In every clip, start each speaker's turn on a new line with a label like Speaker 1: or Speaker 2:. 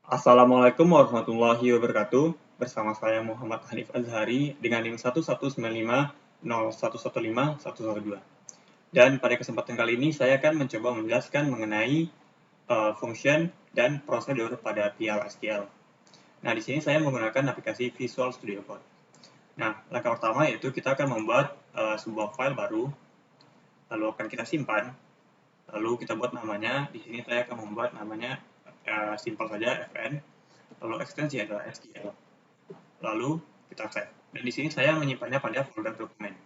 Speaker 1: Assalamualaikum warahmatullahi wabarakatuh. Bersama saya Muhammad Hanif Azhari dengan NIM 11950115112. Dan pada kesempatan kali ini saya akan mencoba menjelaskan mengenai function dan prosedur pada PL/SQL. Nah, di sini saya menggunakan aplikasi Visual Studio Code. Nah, langkah pertama yaitu kita akan membuat sebuah file baru, lalu akan kita simpan, lalu kita buat namanya. Di sini saya akan membuat namanya simpel saja fn, lalu ekstensi adalah SQL. Lalu kita save. Dan di sini saya menyimpannya pada folder dokumen.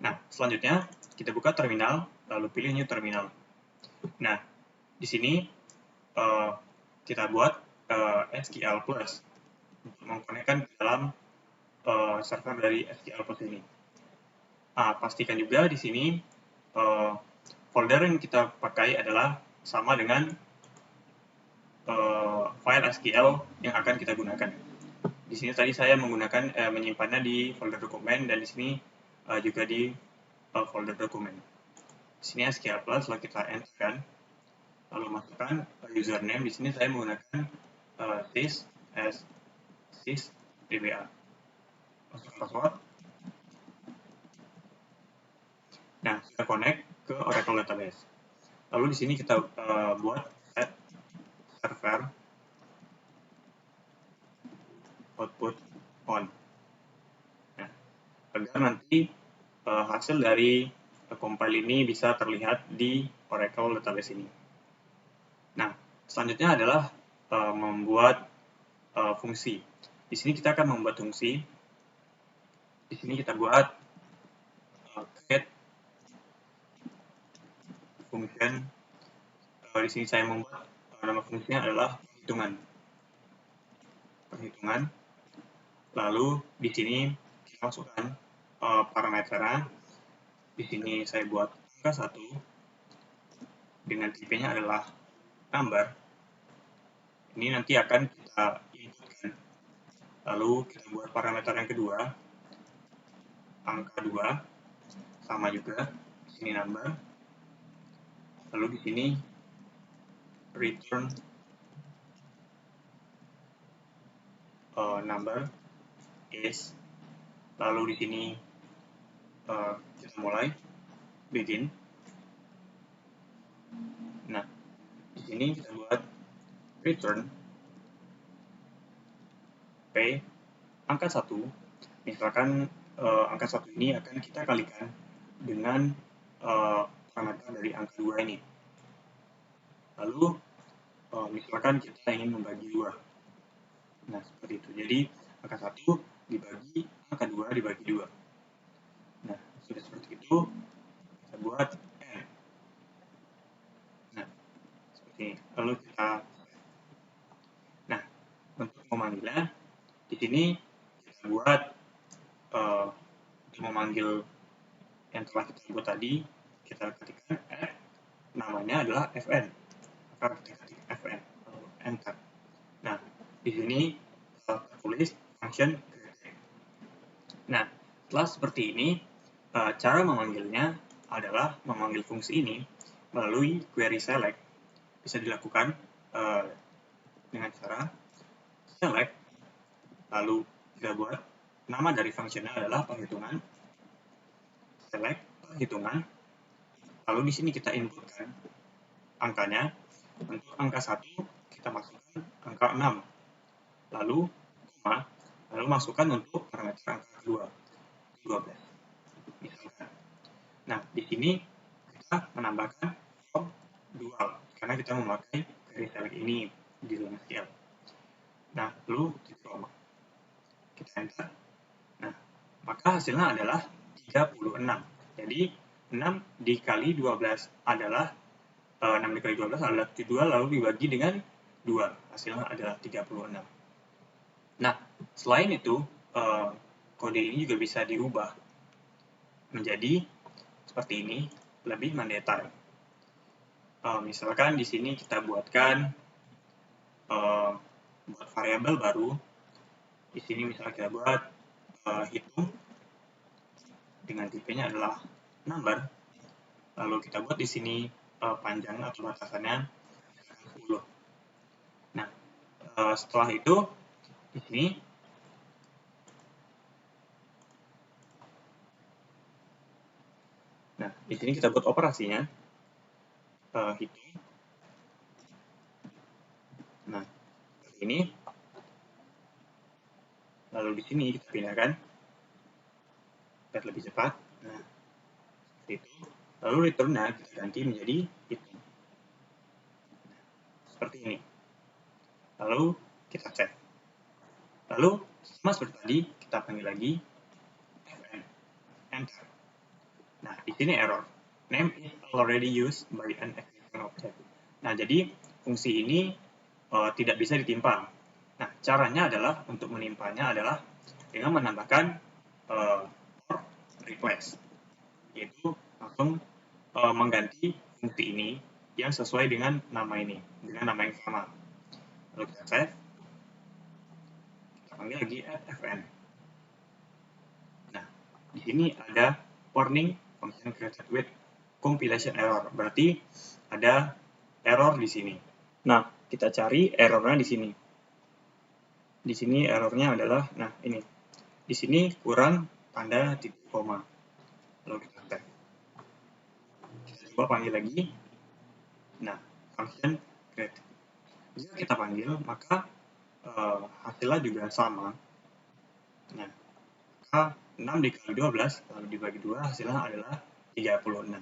Speaker 1: Nah, selanjutnya kita buka terminal, lalu pilih new terminal. Nah, di sini kita buat SQL Plus untuk mengkonekkan ke dalam server dari SQL Plus ini. Pastikan juga di sini folder yang kita pakai adalah sama dengan file SQL yang akan kita gunakan. Di sini tadi saya menggunakan menyimpannya di folder dokumen, dan di sini juga di folder dokumen. Di sini SQL Plus, lalu kita enter kan, lalu masukkan username. Di sini saya menggunakan sysdba. Masukkan password. Nah, kita connect ke Oracle Database. Lalu di sini kita buat set server output on. Nah, agar nanti hasil dari compile ini bisa terlihat di Oracle Database ini. Nah, selanjutnya adalah membuat fungsi. Di sini kita akan membuat fungsi. Di sini kita buat create function. Di sini saya membuat nama fungsinya adalah perhitungan. Lalu di sini kita masukkan parameternya. Di sini saya buat angka 1 dengan tipenya adalah number. Ini nanti akan kita inputkan. Lalu kita buat parameter yang kedua, angka 2, sama juga. Di sini number. Lalu di sini return number is. Lalu di sini kita mulai begin. Nah, di sini kita buat return p angka 1. Misalkan angka 1 ini akan kita kalikan dengan parameter dari angka 2 ini. Lalu misalkan kita ingin membagi 2. Nah, seperti itu. Jadi angka 1 dibagi angka 2 dibagi 2. Nah, sudah seperti itu, kita buat n. Nah, seperti ini. Lalu kita, nah, untuk memanggilnya, di sini kita buat untuk memanggil yang telah kita buat tadi, kita ketikkan namanya adalah fn. Maka kita ketik fn, lalu enter. Nah, di sini tertulis function create. Nah, setelah seperti ini, cara memanggilnya adalah memanggil fungsi ini melalui query select. Bisa dilakukan dengan cara select, lalu kita buat nama dari fungsinya adalah perhitungan, select perhitungan, lalu di sini kita inputkan angkanya. Untuk angka 1 kita masukkan angka 6, lalu koma, lalu masukkan untuk parameter angka kedua 12 misalkan. Nah, di sini kita menambahkan from dual karena kita memakai query select ini di dalam SQL. Nah, lalu kita enter. Nah, maka hasilnya adalah 36. Jadi 6 dikali 12 adalah 6 dikali 12 adalah 2, lalu dibagi dengan 2. Hasilnya adalah 36. Nah, selain itu, kode ini juga bisa dirubah menjadi seperti ini, lebih mendetail. Misalkan di sini kita buatkan buat variabel baru. Di sini misalnya kita buat hitung dengan tipenya adalah number. Lalu kita buat di sini panjang atau batasannya 10. setelah itu di sini di sini kita buat operasinya, hitung. Nah, seperti ini. Lalu di sini kita pindahkan biar lebih cepat. Nah, seperti itu. Lalu return-nya kita ganti menjadi hitung. Nah, seperti ini. Lalu kita save. Lalu sama seperti tadi, kita panggil lagi fn, enter. Nah, di sini error. Name is already used by an exception object. Nah, jadi fungsi ini tidak bisa ditimpang. Nah, caranya adalah untuk menimpanya adalah dengan menambahkan for request, yaitu langsung mengganti fungsi ini yang sesuai dengan nama ini, dengan nama yang sama. Lalu kita save, kita panggil lagi fn. Nah, di sini ada warning function created with compilation error, berarti ada error di sini. Nah, kita cari errornya di sini. Di sini errornya adalah, nah ini, di sini kurang tanda titik koma. Lalu kita tag. Kita coba panggil lagi. Nah, function create. Jika kita panggil, maka hasilnya juga sama. Nah, maka 6 dikali 12, lalu dibagi 2, hasilnya adalah 36.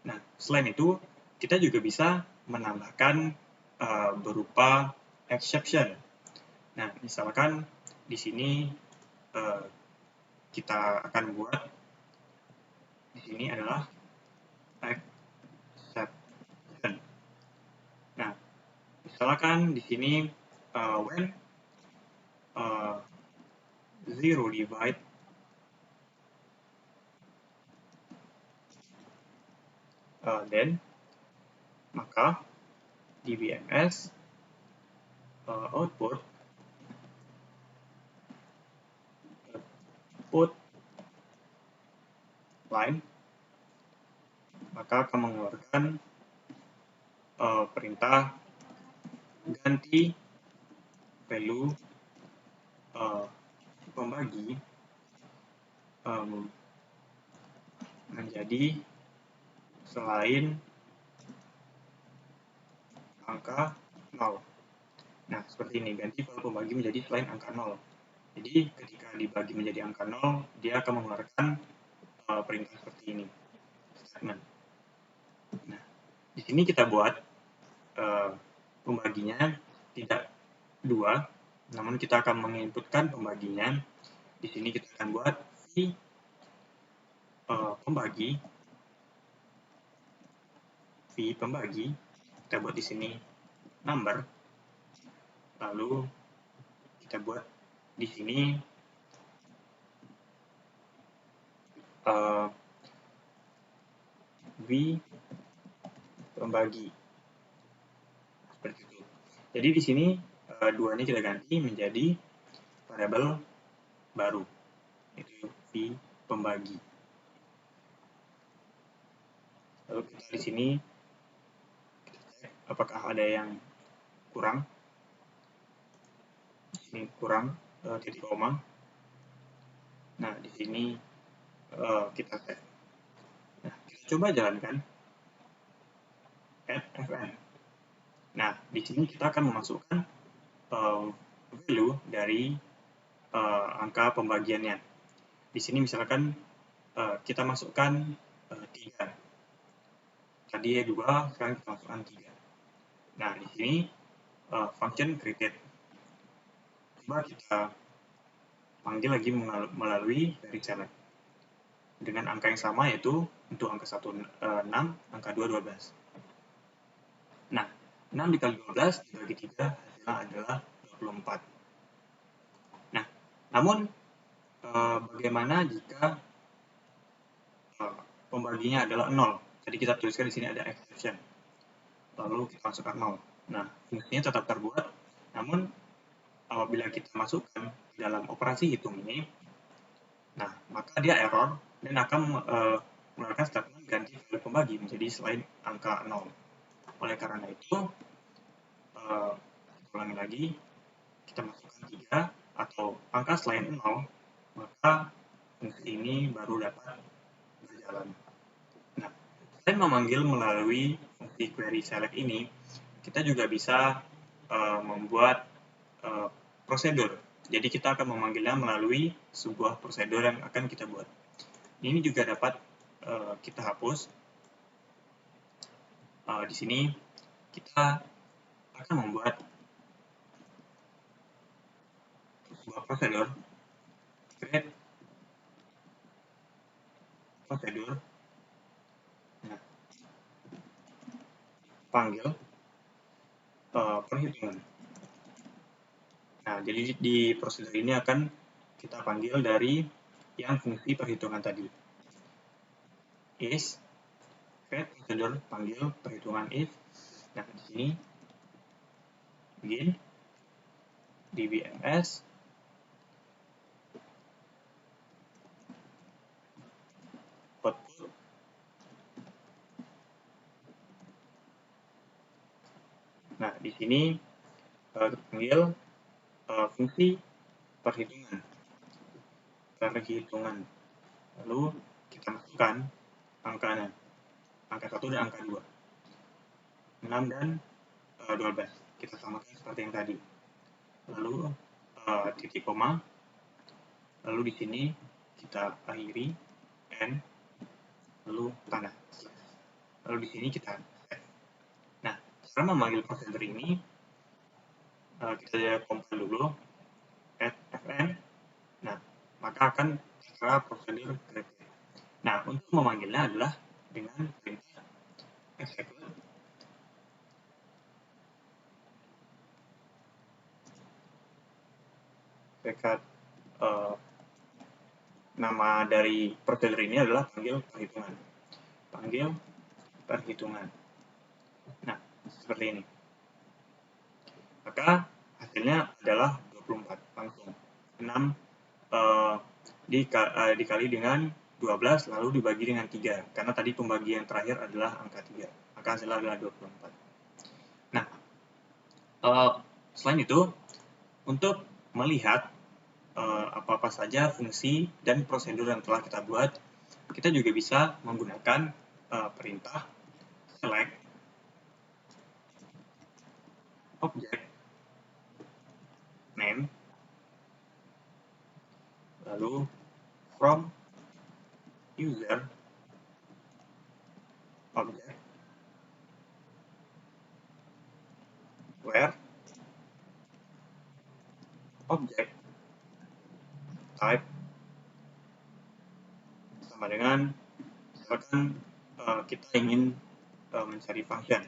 Speaker 1: Nah, selain itu, kita juga bisa menambahkan berupa exception. Nah, misalkan di sini kita akan buat di sini adalah exception. Nah, misalkan di sini when 0 divide then, maka di BMS output line maka akan mengeluarkan perintah ganti value pembagi menjadi selain angka 0. Nah, seperti ini, ganti value pembagi menjadi selain angka 0. Jadi, ketika dibagi menjadi angka 0, dia akan mengeluarkan perintah seperti ini. Statement. Nah, di sini kita buat pembaginya tidak 2, namun kita akan menginputkan pembaginya. Di sini kita akan buat v pembagi, kita buat di sini number, lalu kita buat di sini v pembagi, seperti itu. Jadi di sini 2 ini kita ganti menjadi variabel baru, yaitu v pembagi. Lalu kita di sini kita cek apakah ada yang kurang. Di sini kurang titik koma. Nah, di sini kita cek. Nah, kita coba jalankan add fn. Nah, di sini kita akan memasukkan value dari angka pembagiannya. Di sini misalkan kita masukkan 3. Tadi 2, sekarang kita masukkan 3. Nah, di sini function created. Coba kita panggil lagi melalui very select. Dengan angka yang sama, yaitu untuk angka 1, 6, angka 2, 12. Nah, 6 dikali 12 dibagi 3, hasilnya adalah 24. Nah, namun bagaimana jika pembaginya adalah 0? Jadi kita tuliskan di sini ada exception. Lalu kita masukkan 0. Nah, fungsinya tetap terbuat, namun apabila kita masukkan dalam operasi hitung ini, nah, maka dia error dan akan mengeluarkan statement ganti value pembagi menjadi selain angka 0. Oleh karena itu, ulangi lagi, kita masukkan 3 atau angka selain 0, maka fungsi ini baru dapat berjalan. Nah, selain memanggil melalui fungsi query select ini, kita juga bisa membuat prosedur. Jadi kita akan memanggilnya melalui sebuah prosedur yang akan kita buat. Ini juga dapat kita hapus. Di sini kita akan membuat sebuah prosedur, create prosedur, nah, panggil perhitungan. Nah, jadi di prosedur ini akan kita panggil dari yang fungsi perhitungan tadi. Is, create prosedur, panggil perhitungan if. Nah, di sini begin, dbms, output, nah di sini kita panggil fungsi perhitungan, lalu kita masukkan angkanya, angka 1 dan angka 2, 6 dan 12, kita samakan seperti yang tadi, lalu titik koma, lalu di sini kita akhiri n, lalu tanda, lalu di sini kita set. Nah, cara memanggil prosedur ini kita compile dulu add fn. Nah, maka akan tertera prosedur create. Nah, untuk memanggilnya adalah dengan perintah execute nama dari prosedur ini adalah panggil perhitungan. Panggil perhitungan. Nah, seperti ini. Maka hasilnya adalah 24 langsung. 6 dikali dengan 12 lalu dibagi dengan 3. Karena tadi pembagian terakhir adalah angka 3. Maka hasilnya adalah 24. Nah, selain itu, untuk melihat apa-apa saja fungsi dan prosedur yang telah kita buat, kita juga bisa menggunakan perintah select object name, lalu from user object where object type sama dengan misalkan kita ingin mencari function.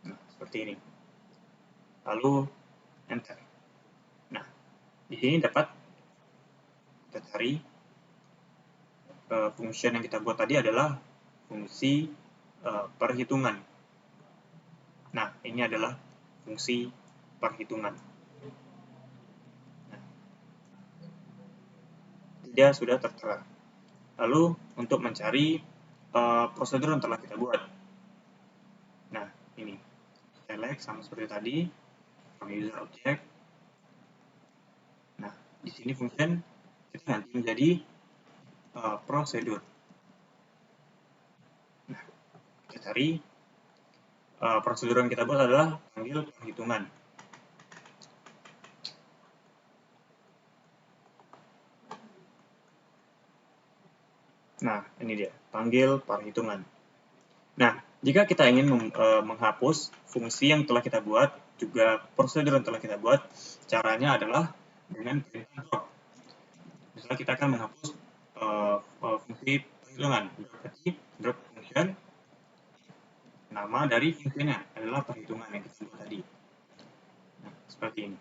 Speaker 1: Nah, seperti ini. Lalu enter. Nah, di sini dapat kita cari function yang kita buat tadi adalah fungsi perhitungan. Nah, ini adalah fungsi perhitungan. Nah, dia sudah tertera. Lalu untuk mencari prosedur yang telah kita buat. Nah, ini select sama seperti tadi from user object. Nah, di sini function kita ganti menjadi prosedur. Nah, kita cari prosedur yang kita buat adalah panggil perhitungan. Nah, ini dia, panggil perhitungan. Nah, jika kita ingin menghapus fungsi yang telah kita buat, juga prosedur yang telah kita buat, caranya adalah dengan perintah drop. Misalnya kita akan menghapus fungsi perhitungan, berarti drop function, nama dari fungsinya adalah perhitungan yang kita buat tadi. Nah, seperti ini.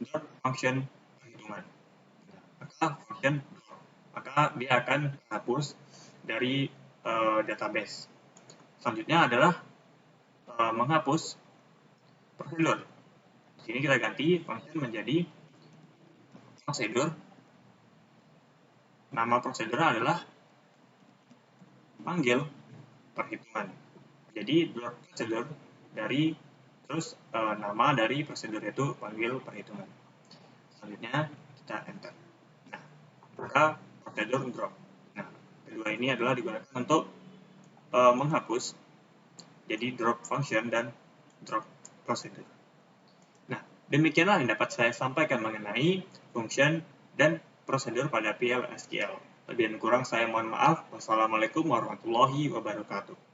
Speaker 1: Drop function perhitungan. Nah, maka function drop, maka dia akan hapus dari database. Selanjutnya adalah menghapus prosedur. Di sini kita ganti function menjadi prosedur. Nama prosedur adalah panggil perhitungan. Jadi drop prosedur dari Terus nama dari prosedur itu panggil perhitungan. Selanjutnya kita enter. Nah, maka prosedur drop. Nah, kedua ini adalah digunakan untuk menghapus, jadi drop function dan drop prosedur. Nah, demikianlah yang dapat saya sampaikan mengenai function dan prosedur pada PL SQL. Lebih dan kurang saya mohon maaf. Wassalamualaikum warahmatullahi wabarakatuh.